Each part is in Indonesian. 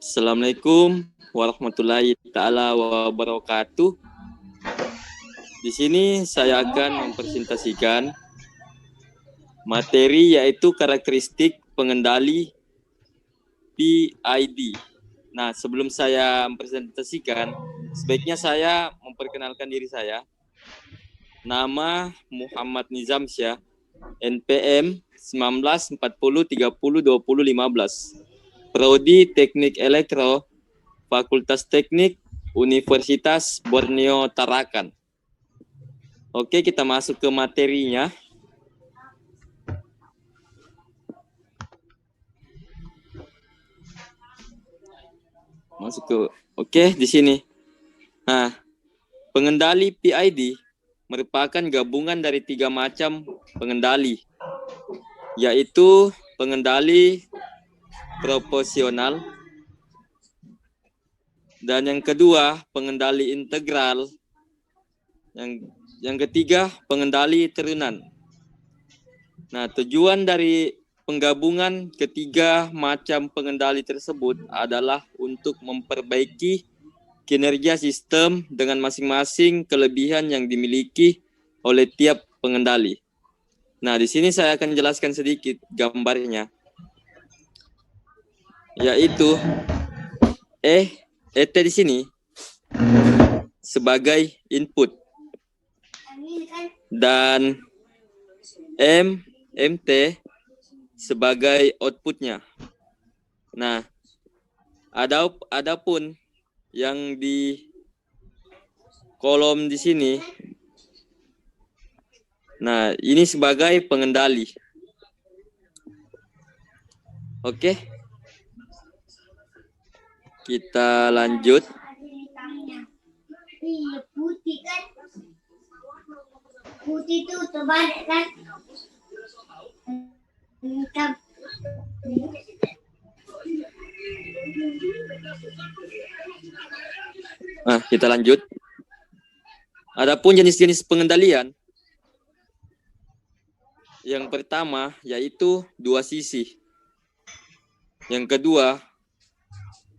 Assalamualaikum warahmatullahi taala wabarakatuh. Di sini saya akan mempresentasikan materi yaitu karakteristik pengendali PID. Nah, sebelum saya mempresentasikan, sebaiknya saya memperkenalkan diri saya. Nama Muhammad Nizam Syah, NPM 1940302015. Prodi Teknik Elektro, Fakultas Teknik Universitas Borneo Tarakan. Oke, kita masuk ke materinya. Oke, di sini. Nah, pengendali PID merupakan gabungan dari 3 macam pengendali, yaitu pengendali proporsional, dan yang kedua pengendali integral, yang ketiga pengendali turunan. Nah, tujuan dari penggabungan ketiga macam pengendali tersebut adalah untuk memperbaiki kinerja sistem dengan masing-masing kelebihan yang dimiliki oleh tiap pengendali. Nah, di sini saya akan jelaskan sedikit gambarnya, yaitu ET di sini sebagai input dan MT sebagai outputnya. Nah, adapun yang di kolom di sini, nah ini sebagai pengendali. Oke, kita lanjut. Putih kan? Putih itu terbalik kan? Nah, kita lanjut. Adapun jenis-jenis pengendalian, yang pertama yaitu 2 sisi. Yang kedua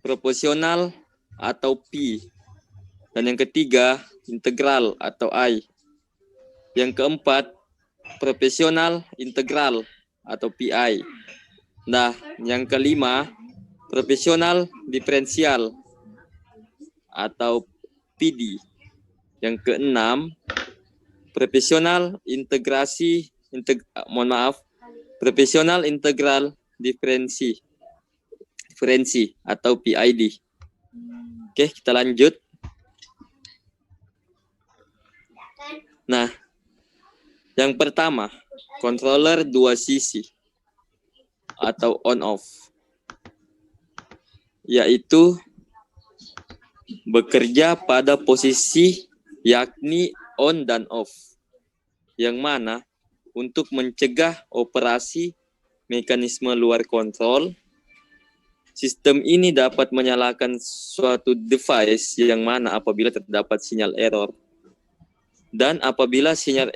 proporsional atau P. Dan yang ketiga integral atau I. Yang keempat proporsional integral atau PI. Nah, yang kelima proporsional diferensial atau PD. Yang keenam proporsional proporsional integral diferensi atau PID. Oke, kita lanjut. Nah, yang pertama, controller 2 sisi atau on off, yaitu bekerja pada posisi yakni on dan off, yang mana untuk mencegah operasi mekanisme luar kontrol, sistem ini dapat menyalakan suatu device yang mana apabila terdapat sinyal error. Dan apabila sinyal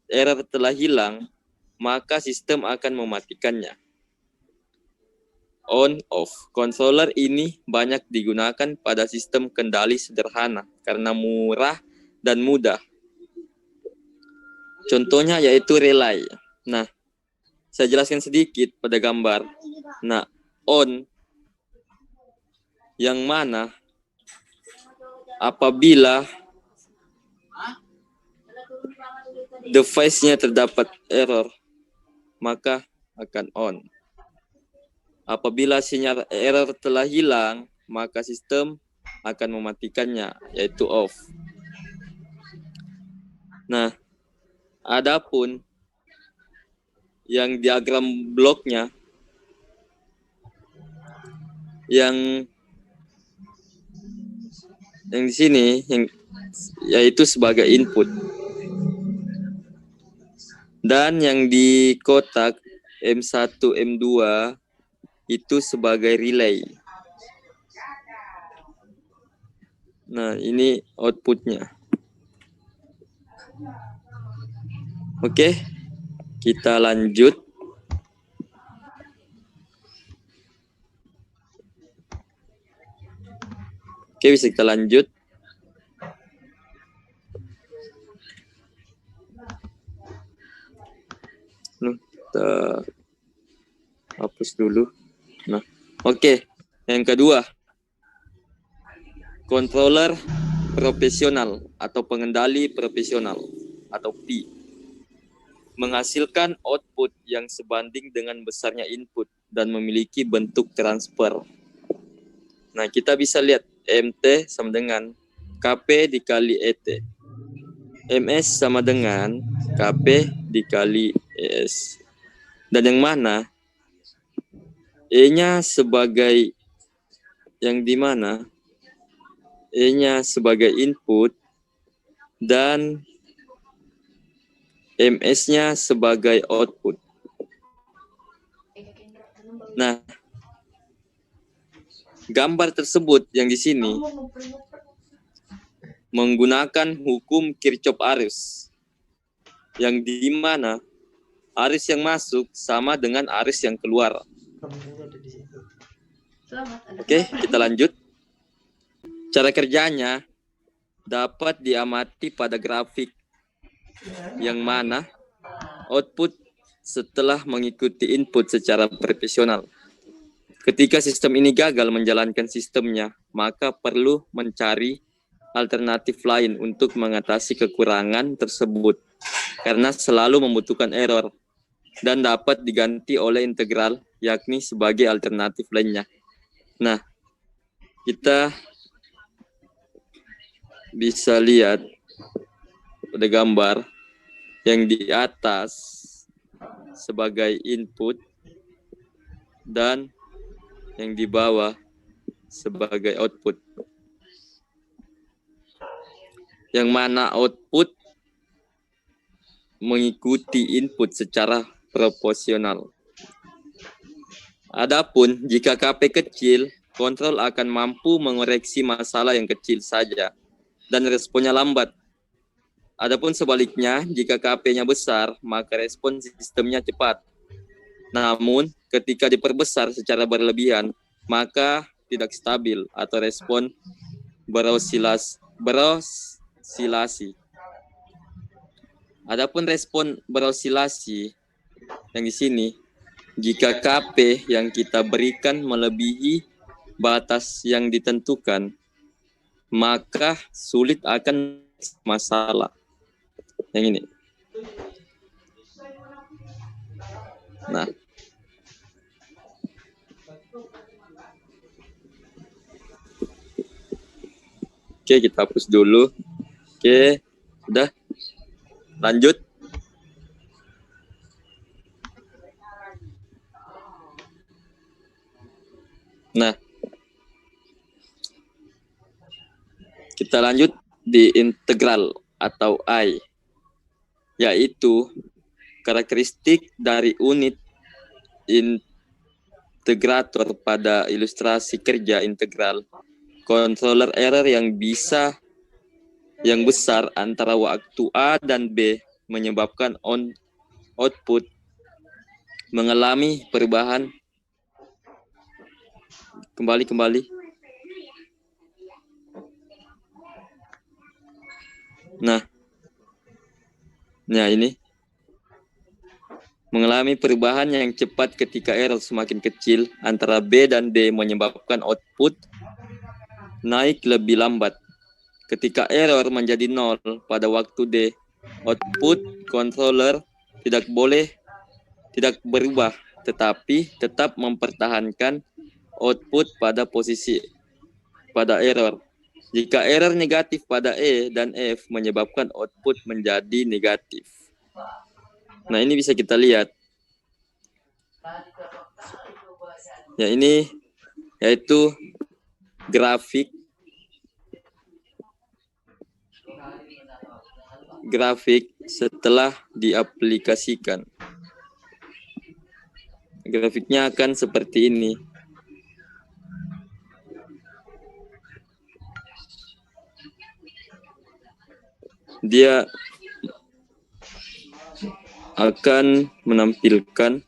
error telah hilang, maka sistem akan mematikannya. On-off. Controller ini banyak digunakan pada sistem kendali sederhana karena murah dan mudah. Contohnya yaitu relay. Nah, saya jelaskan sedikit pada gambar. Nah, on yang mana apabila device-nya terdapat error, maka akan on. Apabila sinyal error telah hilang, maka sistem akan mematikannya, yaitu off. Nah, adapun yang diagram bloknya, yang di sini, yaitu sebagai input. Dan yang di kotak M1, M2 itu sebagai relay. Nah, ini outputnya. Oke, kita lanjut. Oke, bisa kita lanjut. Kita hapus dulu. Nah, oke. Yang kedua, controller profesional atau pengendali profesional atau P menghasilkan output yang sebanding dengan besarnya input dan memiliki bentuk transfer. Nah, kita bisa lihat MT sama dengan KP dikali ET. MS sama dengan KP dikali ES. Dan yang mana E-nya sebagai yang di mana E-nya sebagai input dan MS-nya sebagai output. Nah, gambar tersebut yang di sini menggunakan hukum Kirchhoff arus, yang di mana arus yang masuk sama dengan arus yang keluar. Oke, kita lanjut. Cara kerjanya dapat diamati pada grafik, yang mana output setelah mengikuti input secara profesional. Ketika sistem ini gagal menjalankan sistemnya, maka perlu mencari alternatif lain untuk mengatasi kekurangan tersebut, karena selalu membutuhkan error, dan dapat diganti oleh integral, yakni sebagai alternatif lainnya. Nah, kita bisa lihat pada gambar yang di atas sebagai input dan yang di bawah sebagai output. Yang mana output mengikuti input secara proporsional. Adapun jika KP kecil, kontrol akan mampu mengoreksi masalah yang kecil saja dan responnya lambat. Adapun sebaliknya, jika KP-nya besar, maka respon sistemnya cepat. Namun, ketika diperbesar secara berlebihan, maka tidak stabil atau respon berosilasi. Adapun respon berosilasi yang di sini, jika KP yang kita berikan melebihi batas yang ditentukan, maka sulit akan masalah. Yang ini. Nah, oke, kita hapus dulu. Oke, sudah. Lanjut. Nah, kita lanjut di integral atau I, yaitu karakteristik dari unit integrator pada ilustrasi kerja integral. Controller error yang besar antara waktu A dan B menyebabkan output mengalami perubahan. Kembali. Nah, ini mengalami perubahan yang cepat ketika error semakin kecil antara B dan D menyebabkan output naik lebih lambat. Ketika error menjadi 0 pada waktu D, output controller tidak berubah, tetapi tetap mempertahankan output pada posisi pada error. Jika error negatif pada E dan F menyebabkan output menjadi negatif. Nah, ini bisa kita lihat. Ya, ini yaitu grafik setelah diaplikasikan. Grafiknya akan seperti ini. Dia akan menampilkan,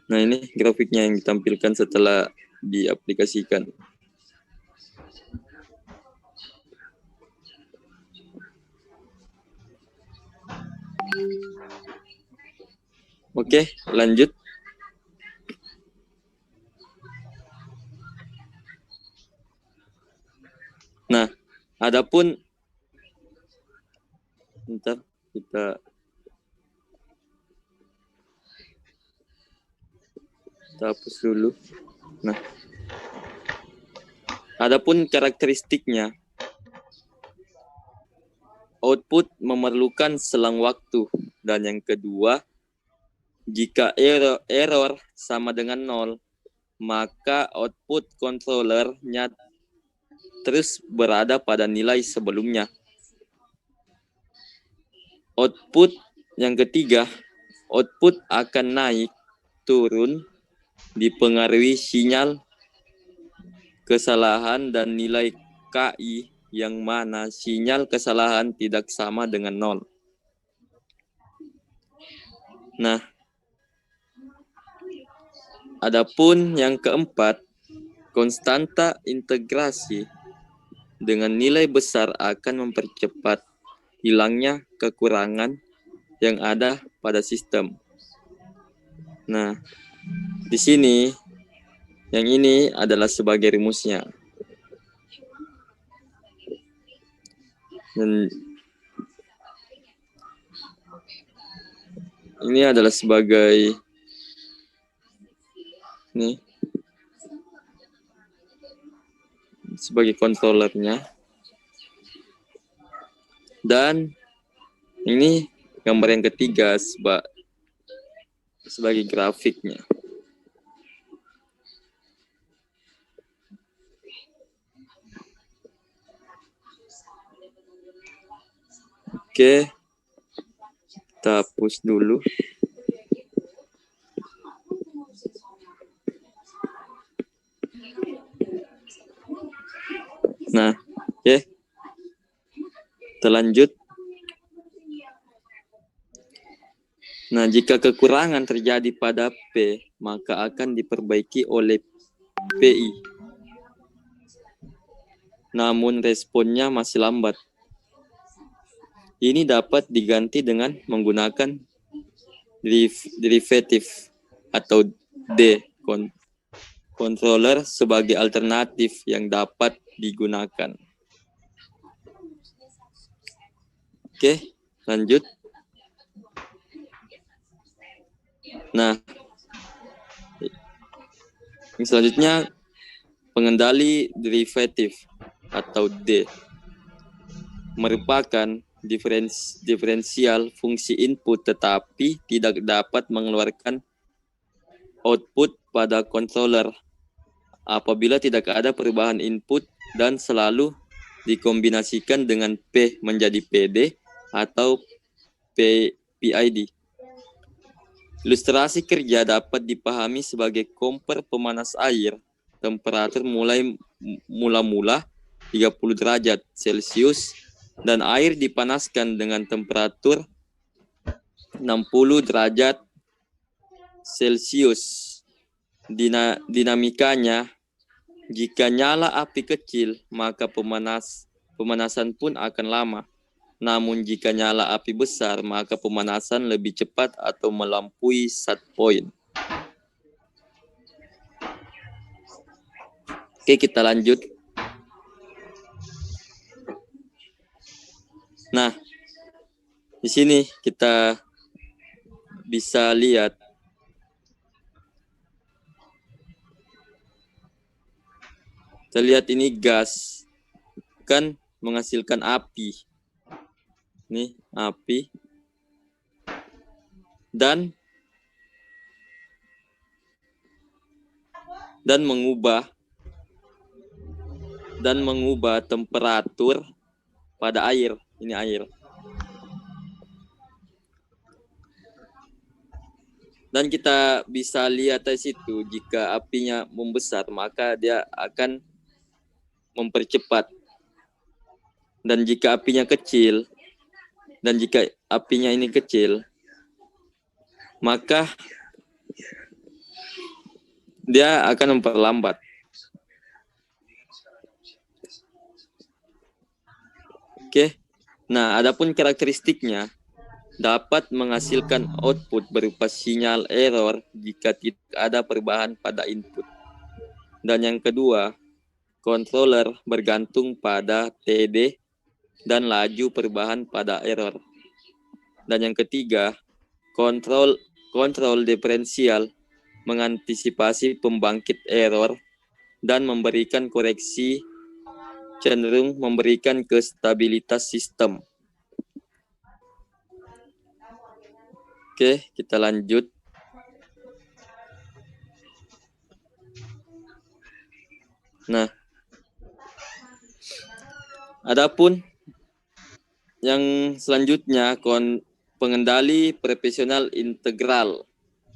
nah ini grafiknya yang ditampilkan setelah diaplikasikan. Oke, lanjut. Nah, adapun bentar kita hapus dulu. Nah, adapun karakteristiknya, output memerlukan selang waktu, dan yang kedua, jika error sama dengan 0, maka output controllernya terus berada pada nilai sebelumnya. Output yang ketiga, output akan naik turun dipengaruhi sinyal, kesalahan, dan nilai KI, yang mana sinyal kesalahan tidak sama dengan 0. Nah, adapun yang keempat, konstanta integrasi dengan nilai besar akan mempercepat hilangnya kekurangan yang ada pada sistem. Nah, di sini yang ini adalah sebagai rumusnya. Dan ini adalah sebagai sebagai controllernya. Dan ini gambar yang ketiga sebagai grafiknya. Oke, kita hapus dulu. Nah, oke. Kita lanjut. Nah, jika kekurangan terjadi pada P, maka akan diperbaiki oleh PI. Namun responnya masih lambat. Ini dapat diganti dengan menggunakan derivatif atau D, controller sebagai alternatif yang dapat digunakan. Oke, lanjut. Nah, yang selanjutnya pengendali derivatif atau D merupakan diferensial fungsi input tetapi tidak dapat mengeluarkan output pada controller apabila tidak ada perubahan input dan selalu dikombinasikan dengan P menjadi PD atau PID. Ilustrasi kerja dapat dipahami sebagai kompor pemanas air, temperatur mula-mula 30 derajat Celcius, dan air dipanaskan dengan temperatur 60 derajat Celcius. Dinamikanya, jika nyala api kecil, maka pemanasan pun akan lama. Namun jika nyala api besar, maka pemanasan lebih cepat atau melampaui set point. Oke, kita lanjut. Nah, di sini kita bisa lihat ini gas kan menghasilkan api. Nih, api. Dan mengubah temperatur pada air. Ini air. Dan kita bisa lihat di situ, jika apinya membesar, maka dia akan mempercepat. Dan jika apinya kecil, maka dia akan memperlambat. Oke. Nah, adapun karakteristiknya, dapat menghasilkan output berupa sinyal error jika tidak ada perubahan pada input. Dan yang kedua, controller bergantung pada TD dan laju perubahan pada error. Dan yang ketiga, kontrol diferensial mengantisipasi pembangkit error dan memberikan koreksi cenderung memberikan kestabilitas sistem. Oke, kita lanjut. Nah, adapun yang selanjutnya pengendali profesional integral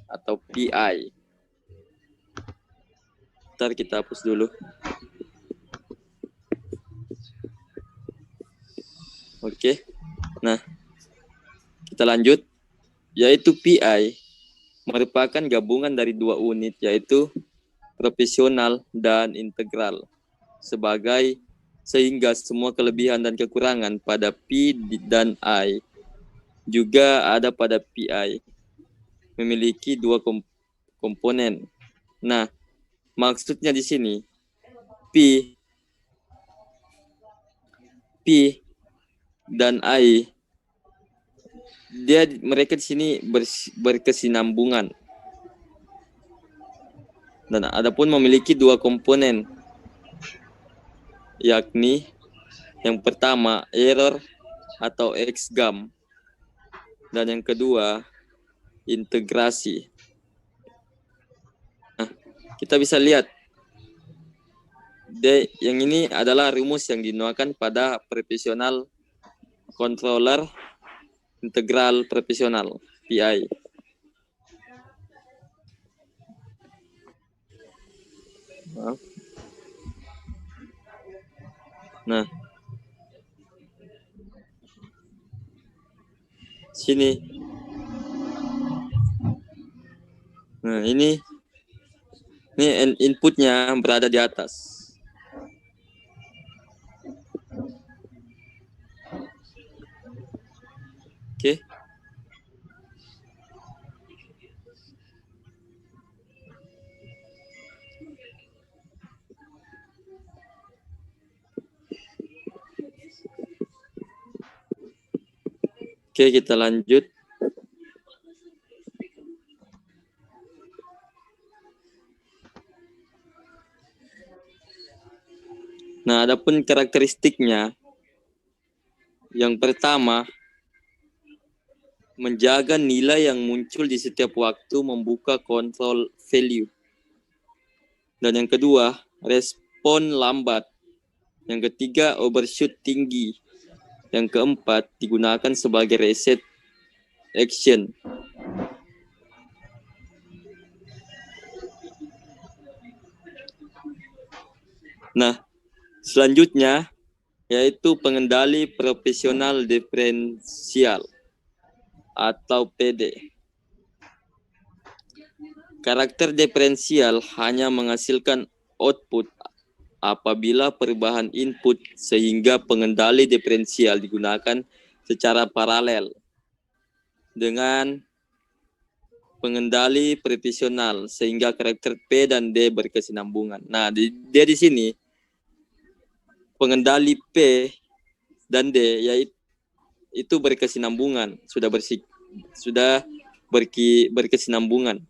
atau PI. Ntar kita hapus dulu. Oke. Nah, kita lanjut. Yaitu PI merupakan gabungan dari dua unit, yaitu profesional dan integral. Sehingga semua kelebihan dan kekurangan pada P dan I juga ada pada PI. Memiliki dua komponen. Nah, maksudnya di sini P dan I mereka di sini berkesinambungan. Dan adapun memiliki dua komponen, yakni yang pertama error atau X-gam dan yang kedua integrasi. Nah, kita bisa lihat yang ini adalah rumus yang digunakan pada profesional controller integral profesional PI. Nah, sini. Nah, ini inputnya berada di atas. Oke. Oke, kita lanjut. Nah, adapun karakteristiknya, yang pertama, menjaga nilai yang muncul di setiap waktu membuka control value. Dan yang kedua, respon lambat. Yang ketiga, overshoot tinggi. Yang keempat, digunakan sebagai reset action. Nah, selanjutnya yaitu pengendali profesional diferensial atau PD. Karakter diferensial hanya menghasilkan output apabila perubahan input, sehingga pengendali diferensial digunakan secara paralel dengan pengendali profesional, sehingga karakter P dan D berkesinambungan. Nah, dia di sini pengendali P dan D yaitu berkesinambungan, sudah berkesinambungan.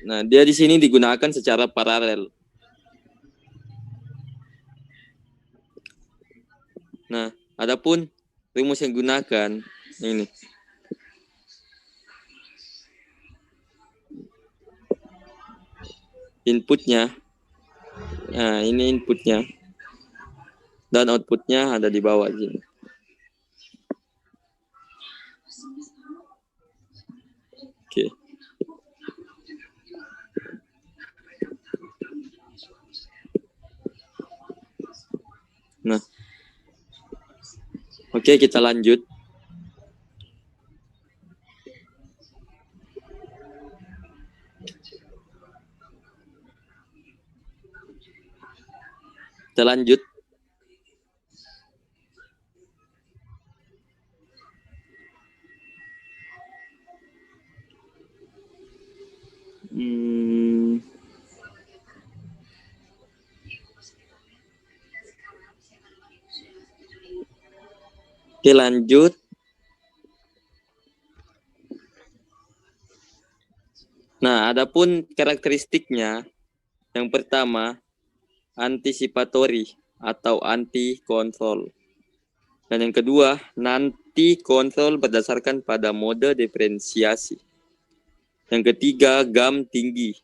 Nah, dia di sini digunakan secara paralel. Nah, adapun rumus yang digunakan ini. Inputnya. Nah, ini inputnya. Dan outputnya ada di bawah sini. Oke. Nah. Oke, kita lanjut. Kita lanjut. Oke, lanjut. Nah, adapun karakteristiknya, yang pertama, anticipatory atau anti-kontrol. Dan yang kedua, nanti kontrol berdasarkan pada mode diferensiasi. Yang ketiga, GAM tinggi.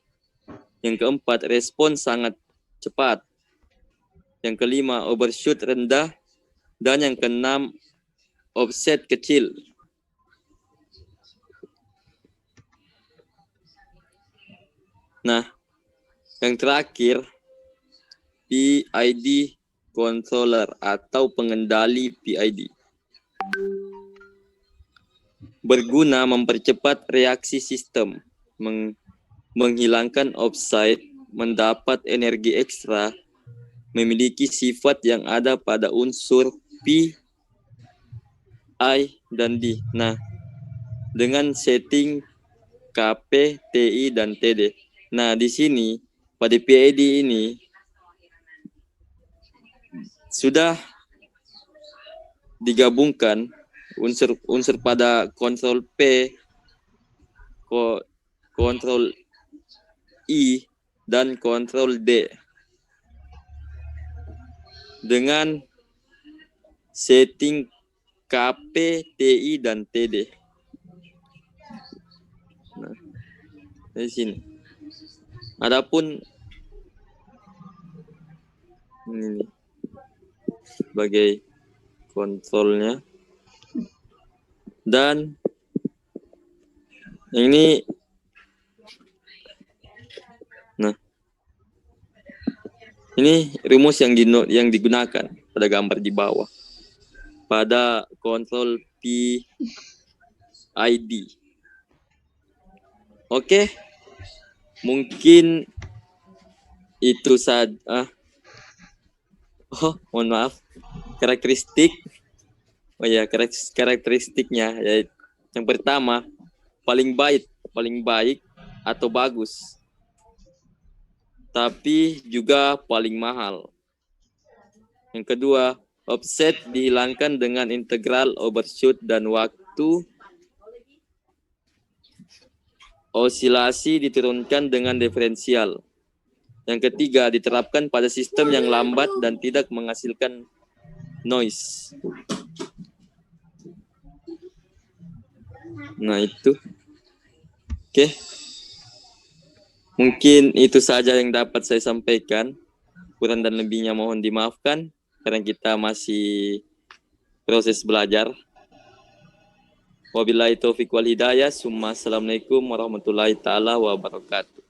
Yang keempat, respon sangat cepat. Yang kelima, overshoot rendah. Dan yang keenam, offset kecil. Nah, yang terakhir, PID controller atau pengendali PID. Berguna mempercepat reaksi sistem, menghilangkan offside, mendapat energi ekstra, memiliki sifat yang ada pada unsur P, I, dan D. Nah, dengan setting KP, TI, dan TD. Nah, di sini pada PID ini sudah digabungkan unsur pada kontrol P, kontrol I, dan kontrol D dengan setting KP, TI, dan TD. Nah, dari sini. Adapun ini sebagai kontrolnya, dan ini, nah, ini rumus yang digunakan pada gambar di bawah pada kontrol PID. Oke, mungkin itu saja. Oh, mohon maaf. Karakteristiknya ya, yang pertama, paling baik atau bagus, tapi juga paling mahal. Yang kedua, offset dihilangkan dengan integral overshoot dan waktu osilasi diturunkan dengan diferensial. Yang ketiga, diterapkan pada sistem yang lambat dan tidak menghasilkan noise. Nah, itu. Oke. Mungkin itu saja yang dapat saya sampaikan. Kurang dan lebihnya mohon dimaafkan karena kita masih proses belajar. Wabillahi taufiq wal hidayah. Assalamualaikum warahmatullahi taala wabarakatuh.